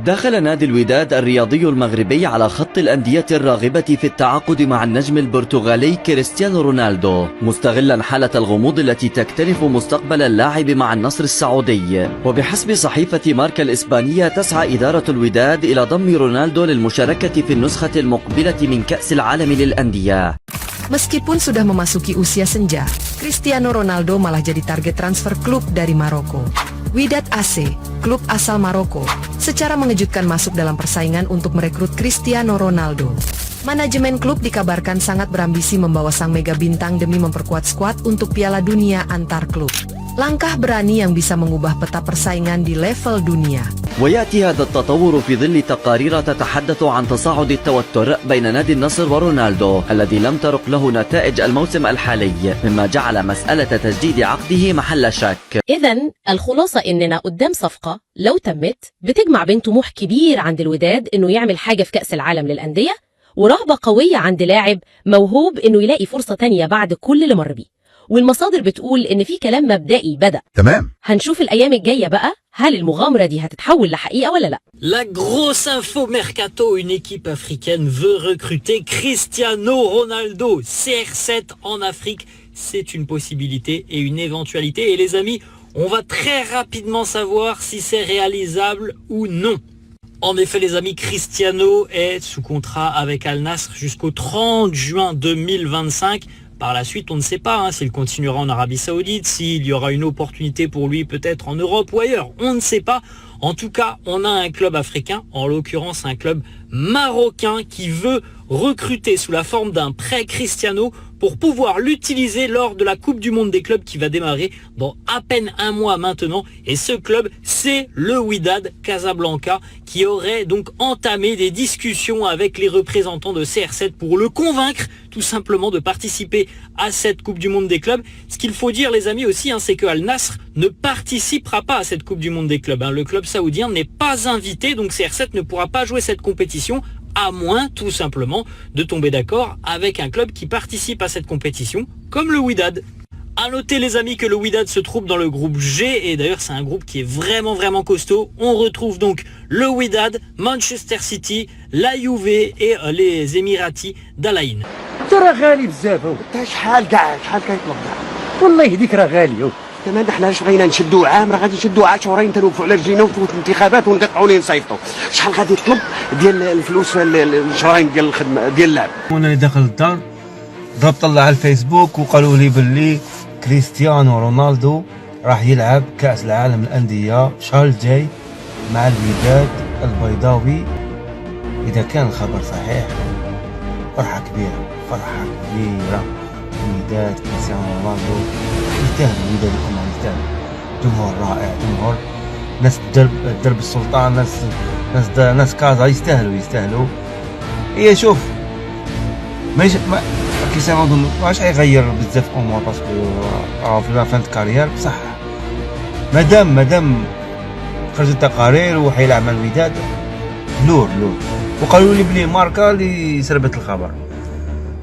دخل نادي الوداد الرياضي المغربي على خط الأندية الراغبة في التعاقد مع النجم البرتغالي كريستيانو رونالدو، مستغلا حالة الغموض التي تكتنف مستقبل اللاعب مع النصر السعودي. وبحسب صحيفة ماركا الإسبانية تسعى إدارة الوداد إلى ضم رونالدو للمشاركة في النسخة المقبلة من كأس العالم للأندية. Meskipun sudah memasuki usia senja, Cristiano Ronaldo malah jadi target transfer klub dari Maroko. Wydad AC, klub asal Maroko, secara mengejutkan masuk dalam persaingan untuk merekrut Cristiano Ronaldo. Manajemen klub dikabarkan sangat berambisi membawa sang mega bintang demi memperkuat skuad untuk Piala Dunia antar klub. Langkah berani yang bisa mengubah peta persaingan di level dunia. ويأتي هذا التطور في ظل تقارير تتحدث عن تصاعد التوتر بين نادي النصر ورونالدو الذي لم ترق له نتائج الموسم الحالي، مما جعل مسألة تجديد عقده محل شك. إذن الخلاصة إننا قدام صفقة لو تمت بتجمع بين طموح كبير عند الوداد إنه يعمل حاجة في كأس العالم للأندية، ورغبة قوية عند لاعب موهوب إنه يلاقي فرصة تانية بعد كل اللي مر بيه. والمصادر بتقول إن في كلام مبدئي بدأ. تمام. هنشوف الأيام الجاية بقى هل المغامرة دي هتتحول لحقيقة ولا لا. La grosse info mercato, une équipe africaine veut recruter Cristiano Ronaldo. CR7 en Afrique, c'est une possibilité et une éventualité. Et les amis, on va très rapidement savoir si c'est réalisable ou non. En effet les amis, Cristiano est sous contrat avec Al Nassr jusqu'au 30 juin 2025. Par la suite, on ne sait pas s'il continuera en Arabie Saoudite, s'il y aura une opportunité pour lui peut-être en Europe ou ailleurs. On ne sait pas. En tout cas, on a un club africain, en l'occurrence un club marocain qui veut recruter sous la forme d'un prêt Cristiano pour pouvoir l'utiliser lors de la Coupe du Monde des clubs qui va démarrer dans à peine un mois maintenant. Et ce club, c'est le Wydad Casablanca qui aurait donc entamé des discussions avec les représentants de CR7 pour le convaincre tout simplement de participer à cette Coupe du Monde des clubs. Ce qu'il faut dire les amis aussi, c'est que Al Nassr ne participera pas à cette Coupe du Monde des clubs. Le club saoudien n'est pas invité, donc CR7 ne pourra pas jouer cette compétition à moins tout simplement de tomber d'accord avec un club qui participe à cette compétition comme le Wydad. A noter les amis que le Wydad se trouve dans le groupe G et d'ailleurs c'est un groupe qui est vraiment costaud. On retrouve donc le Wydad, Manchester City, la Juve et les Émiratis d'Al Ain. ترى غالي بزاف هو. شحال كيطلب والله هذيك راه غاليه. كمان حنا اش بغينا نشدوا عام راه غادي نشدوا 10 شهرين تنوقفوا على رجلينا وتفوت الانتخابات ونقطعوا لي نصيفطوا. شحال غادي يطلب ديال الفلوس الشهرين ديال الخدمه ديال اللعب. وانا اللي داخل الدار ضرب طلع على الفيسبوك وقالوا لي باللي كريستيانو رونالدو راح يلعب كأس العالم للأندية الشهر الجاي مع الوداد البيضاوي. إذا كان الخبر صحيح فرحة كبيرة الوداد كريستيانو رونالدو يستاهل. الوداد الأمة يستاهل، جمهور رائع، جمهور ناس درب السلطان، ناس كازا يستاهلوا. هي شوف ما كريستيانو رونالدو واش غيغير بزاف امور باسكو في فان كارير بصح مادام خرجت التقارير وحيلعب مع الوداد لور. وقالوا لي بلي ماركا اللي سربت الخبر.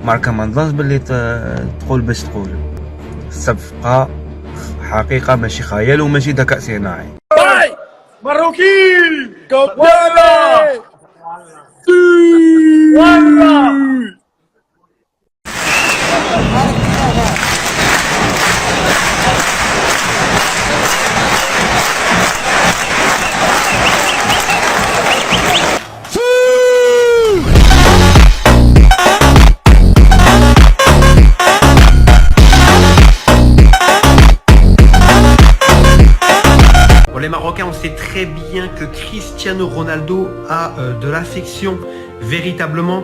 ماركا ما نظنش باللي تقول باش تقول الصفقه حقيقه ماشي خيال وماشي ذكاء صناعي. مروكي ولا Les Marocains, on sait très bien que Cristiano Ronaldo a de l'affection véritablement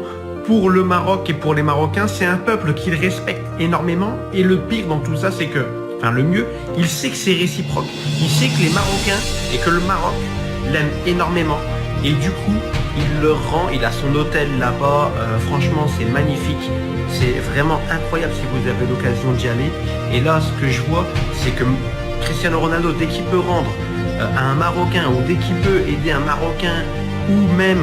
pour le Maroc et pour les Marocains. C'est un peuple qu'il respecte énormément et le pire dans tout ça, c'est que, le mieux, il sait que c'est réciproque. Il sait que les Marocains et que le Maroc l'aiment énormément et du coup, il le rend, il a son hôtel là-bas, franchement c'est magnifique, c'est vraiment incroyable si vous avez l'occasion d'y aller. Et là, ce que je vois, c'est que Cristiano Ronaldo, dès qu'il peut rendre à un Marocain ou dès qu'il peut aider un Marocain ou même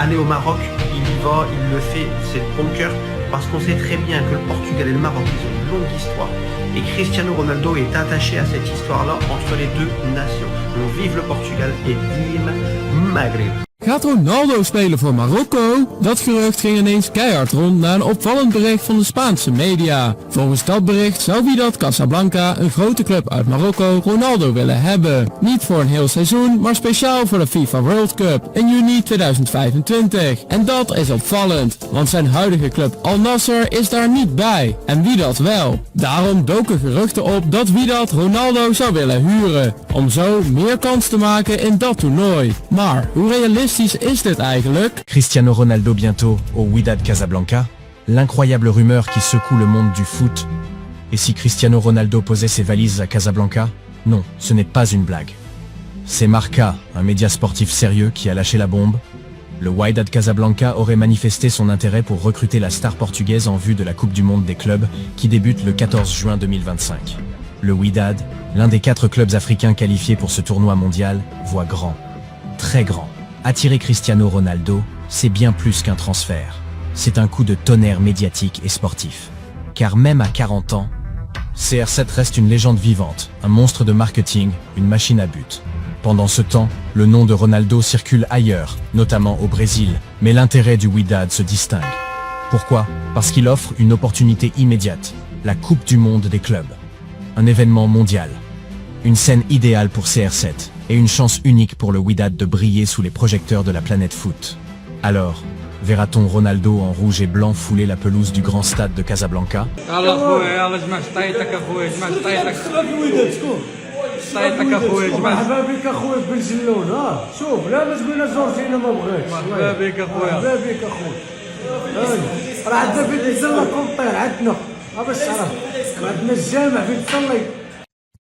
aller au Maroc, il y va, il le fait, c'est de bon cœur parce qu'on sait très bien que le Portugal et le Maroc, ils ont une longue histoire Et Cristiano Ronaldo est attaché à cette histoire-là entre les deux nations. Donc vive le Portugal et vive Maghreb. Gaat Ronaldo spelen voor Marokko? Dat gerucht ging ineens keihard rond na een opvallend bericht van de Spaanse media. Volgens dat bericht zou Wydad Casablanca, een grote club uit Marokko, Ronaldo willen hebben. Niet voor een heel seizoen, maar speciaal voor de FIFA World Cup in juni 2025. En dat is opvallend, want zijn huidige club Al Nassr is daar niet bij. En Wydad wel. Daarom doken geruchten op dat Wydad Ronaldo zou willen huren, om zo meer kans te maken in dat toernooi. Maar hoe realistisch is dit eigenlijk? Cristiano Ronaldo bientôt au Wydad Casablanca, l'incroyable rumeur qui secoue le monde du foot. Et si Cristiano Ronaldo posait ses valises à Casablanca? Non, ce n'est pas une blague. C'est Marca, un média sportif sérieux qui a lâché la bombe. Le Wydad Casablanca aurait manifesté son intérêt pour recruter la star portugaise en vue de la Coupe du Monde des clubs qui débute le 14 juin 2025. Le Wydad, l'un des 4 clubs africains qualifiés pour ce tournoi mondial, voit grand, très grand. Attirer Cristiano Ronaldo, c'est bien plus qu'un transfert. C'est un coup de tonnerre médiatique et sportif. Car même à 40 ans, CR7 reste une légende vivante, un monstre de marketing, une machine à but. Pendant ce temps, le nom de Ronaldo circule ailleurs, notamment au Brésil, mais l'intérêt du Wydad se distingue. Pourquoi? Parce qu'il offre une opportunité immédiate, la Coupe du Monde des clubs. Un événement mondial. Une scène idéale pour CR7. Et une chance unique pour le Wydad de briller sous les projecteurs de la planète foot. Alors, verra-t-on Ronaldo en rouge et blanc fouler la pelouse du grand stade de Casablanca?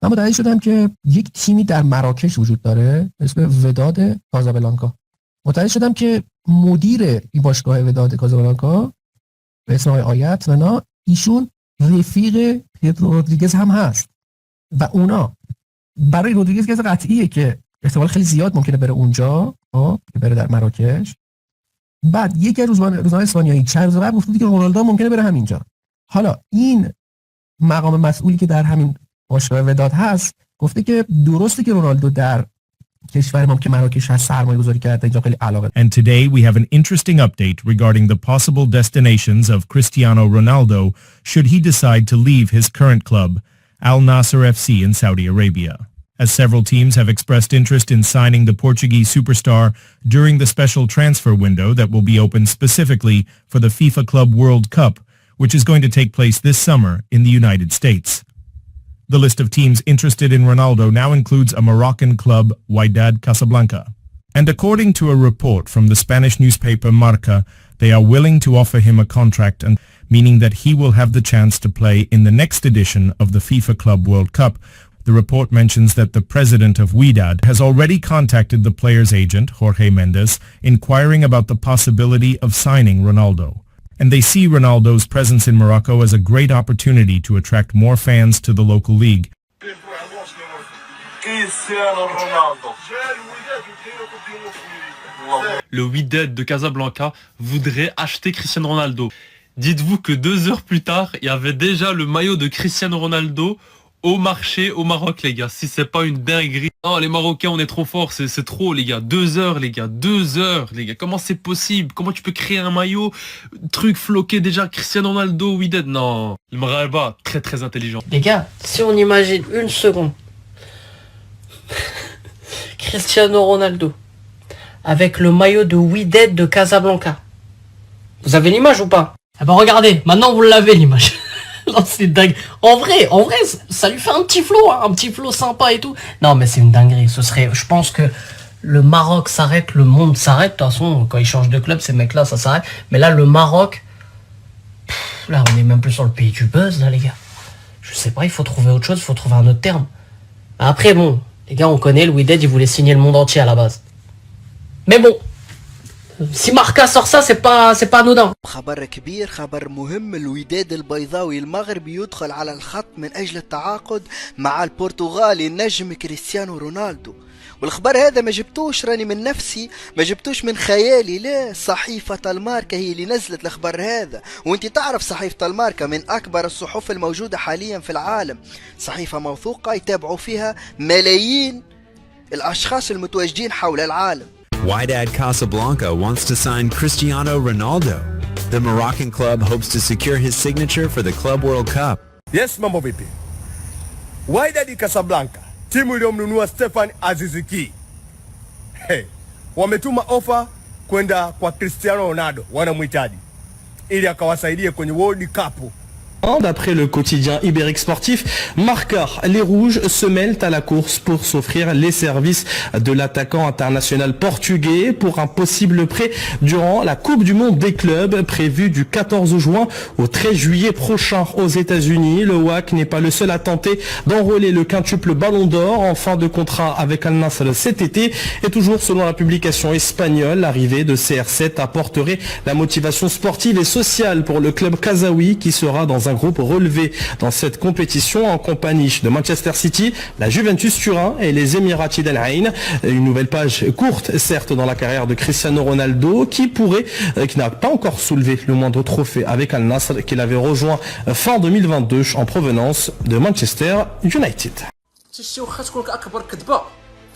من متوجه شدم که یک تیمی در مراکش وجود داره به اسم وداد کازابلانکا. متوجه شدم که مدیر این باشگاه وداد کازابلانکا به اسم آقای آیت ونا ایشون رفیق پدرو رودریگز هم هست و اونا برای رودریگز که قطعیه که احتمال خیلی زیاد ممکنه بره اونجا که بره در مراکش. بعد یکی روزنامه اسپانیایی چند روز بعد گفت که رونالدو ممکنه بره همینجا. حالا این مقام مسئولی که در همین باشگاه وداد هست گفته که درسته که رونالدو در کشور ما که مراکش هست سرمایه‌گذاری کرده اینجا خیلی علاقه. And today we have an interesting update regarding the possible destinations of Cristiano Ronaldo should he decide to leave his current club, Al Nassr FC in Saudi Arabia. As several teams have expressed interest in signing the Portuguese superstar during the special transfer window that will be open specifically for the FIFA Club World Cup, which is going to take place this summer in the United States. The list of teams interested in Ronaldo now includes a Moroccan club, Wydad Casablanca. And according to a report from the Spanish newspaper Marca, they are willing to offer him a contract, and meaning that he will have the chance to play in the next edition of the FIFA Club World Cup. The report mentions that the president of Wydad has already contacted the player's agent, Jorge Mendes, inquiring about the possibility of signing Ronaldo. And they see Ronaldo's presence in Morocco as a great opportunity to attract more fans to the local league. Le Wydad de Casablanca voudrait acheter Cristiano Ronaldo. Dites-vous que 2 heures plus tard, il y avait déjà le maillot de Cristiano Ronaldo au marché au Maroc, les gars. Si c'est pas une dinguerie. Oh, les Marocains, on est trop forts, c'est trop, les gars. 2 heures, les gars. 2 heures, les gars. Comment c'est possible? Comment tu peux créer un maillot? Truc floqué déjà, Cristiano Ronaldo, Wydad. Non. Le Maralba, très très intelligent. Les gars, si on imagine une seconde. Cristiano Ronaldo. Avec le maillot de Wydad de Casablanca. Vous avez l'image ou pas? Eh ben regardez, maintenant vous l'avez l'image. Non, c'est dingue. En vrai, ça lui fait un petit flow sympa et tout. Non, mais c'est une dinguerie. Ce serait, je pense que le Maroc s'arrête, le monde s'arrête. De toute façon, quand ils changent de club, ces mecs-là, ça s'arrête. Mais là, le Maroc, là, on est même plus sur le pays du buzz, là, les gars. Je sais pas, il faut trouver autre chose, il faut trouver un autre terme. Après, bon, les gars, on connaît, le Wydad, il voulait signer le monde entier à la base. Mais bon. Si Marca sort ça, c'est pas anodin. خبر كبير، خبر مهم. الوداد البيضاوي المغربي يدخل على الخط من أجل التعاقد مع البرتغالي النجم كريستيانو رونالدو. والخبر هذا ما جبتوش راني من نفسي، ما جبتوش من خيالي، لا، صحيفة الماركة هي اللي نزلت الخبر هذا. وانت تعرف صحيفة الماركة من أكبر الصحف الموجودة حاليا في العالم، صحيفة موثوقة يتابعوا فيها ملايين الأشخاص المتواجدين حول العالم. Wydad Casablanca wants to sign Cristiano Ronaldo. The Moroccan club hopes to secure his signature for the Club World Cup. Yes, mambo vipi? Wydad Casablanca, timu iliyomnunua Stefan Aziz Ki, wametuma ofa kwenda kwa Cristiano Ronaldo, wanamhitaji ili akawasaidie kwenye World Cup. D'après le quotidien Ibérique Sportif, Marca, les Rouges se mêlent à la course pour s'offrir les services de l'attaquant international portugais pour un possible prêt durant la Coupe du Monde des clubs prévue du 14 juin au 13 juillet prochain aux États-Unis. Le WAC n'est pas le seul à tenter d'enrôler le quintuple Ballon d'Or en fin de contrat avec Al Nassr cet été. Et toujours selon la publication espagnole, l'arrivée de CR7 apporterait la motivation sportive et sociale pour le club kazaoui qui sera dans un groupe relevé dans cette compétition en compagnie de Manchester City, la Juventus Turin et les Émiratis d'Al Ain. Une nouvelle page courte certes dans la carrière de Cristiano Ronaldo qui n'a pas encore soulevé le moindre trophée avec Al Nassr qu'il avait rejoint fin 2022 en provenance de Manchester United.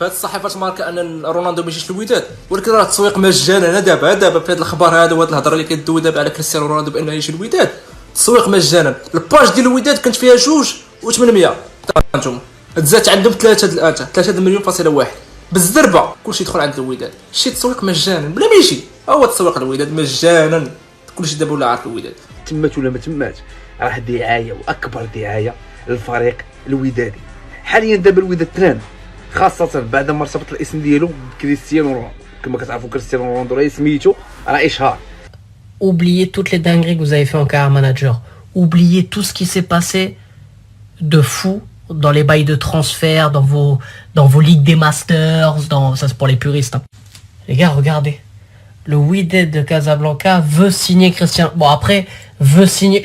فهاد الصحيفات ماركا ان رونالدو ما يجيش للوداد، ولكن راه التسويق مجانا. دابا في هذا الخبر هذا وهاد الهضره اللي كدوي دابا على كريستيانو رونالدو بانه يجي للوداد، التسويق مجانا. الباج ديال الوداد كانت فيها 2.8 انتم تزادت عندهم 3 مليون فاصله واحد بالزربه، كلشي يدخل عند الوداد. شي تسويق مجانا بلا ما يجي، هو تسويق الوداد مجانا، كلشي دابا ولا عارف الوداد. تمات ولا ما تماتش، راه دعايه واكبر دعايه للفريق الودادي. حاليا دابا الوداد تران، خاصة بعد ما ارتبط الاسم ديالو بكريستيانو رونالدو. كما كتعرفوا كريستيانو رونالدو راه سميتو راه اشهار. Oubliez toutes les dingueries que vous avez fait en carrière manager. Oubliez tout ce qui s'est passé de fou dans les bails de transfert, dans vos ligues des masters, ça c'est pour les puristes. Hein. Les gars, regardez. Le Wydad de Casablanca veut signer Cristiano. Bon après,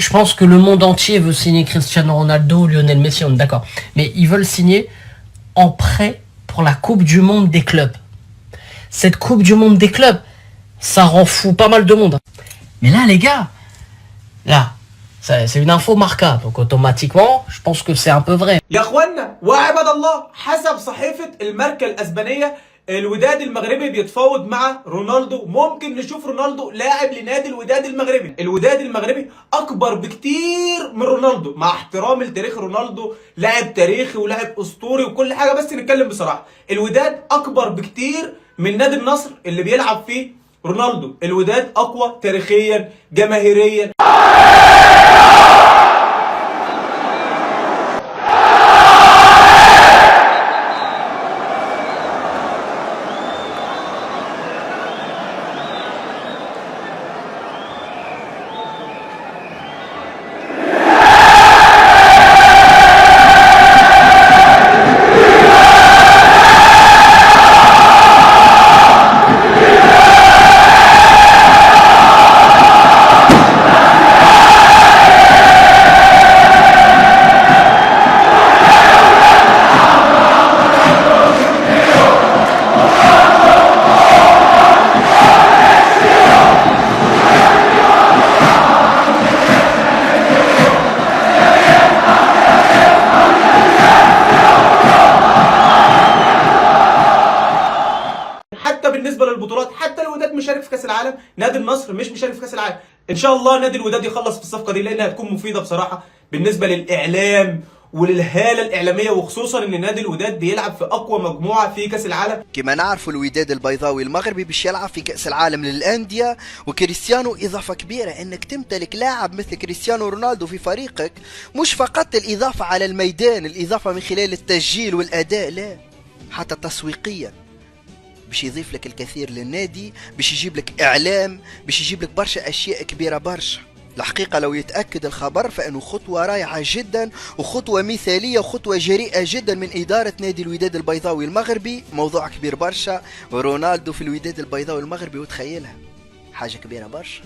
je pense que le monde entier veut signer Cristiano Ronaldo, Lionel Messi, on est d'accord. Mais ils veulent signer en prêt pour la Coupe du Monde des clubs. Cette Coupe du Monde des clubs, ça rend fou pas mal de monde. Mais là les gars, là, c'est une info Marca, donc automatiquement, je pense que c'est un peu vrai. يا اخوانا وعباد الله، حسب صحيفة الماركة الاسبانية الوداد المغربي بيتفاوض مع رونالدو. ممكن نشوف رونالدو لاعب لنادي الوداد المغربي. الوداد المغربي اكبر بكتير من رونالدو، مع احترامي لتاريخ رونالدو، لاعب تاريخي ولاعب اسطوري وكل حاجة، بس نتكلم بصراحة. الوداد اكبر بكتير من نادي النصر اللي بيلعب فيه رونالدو. الوداد اقوى تاريخيا جماهيريا. بالنسبه للبطولات، حتى الوداد مشارك في كاس العالم، نادي النصر مش مشارك في كاس العالم. ان شاء الله نادي الوداد يخلص في الصفقه دي لانها هتكون مفيده بصراحه بالنسبه للاعلام وللهاله الاعلاميه، وخصوصا ان نادي الوداد بيلعب في اقوى مجموعه في كاس العالم. كما نعرفوا الوداد البيضاوي المغربي باش يلعب في كاس العالم للانديه، وكريستيانو اضافه كبيره انك تمتلك لاعب مثل كريستيانو رونالدو في فريقك، مش فقط الاضافه على الميدان، الاضافه من خلال التسجيل والاداء، لا حتى تسويقيا باش يضيف لك الكثير للنادي، باش يجيب لك اعلام، باش يجيب لك برشا اشياء كبيره برشا. الحقيقة لو يتأكد الخبر فإنه خطوة رائعة جدا وخطوة مثالية وخطوة جريئة جدا من إدارة نادي الوداد البيضاوي المغربي. موضوع كبير برشا، ورونالدو في الوداد البيضاوي المغربي، وتخيلها حاجة كبيرة برشا.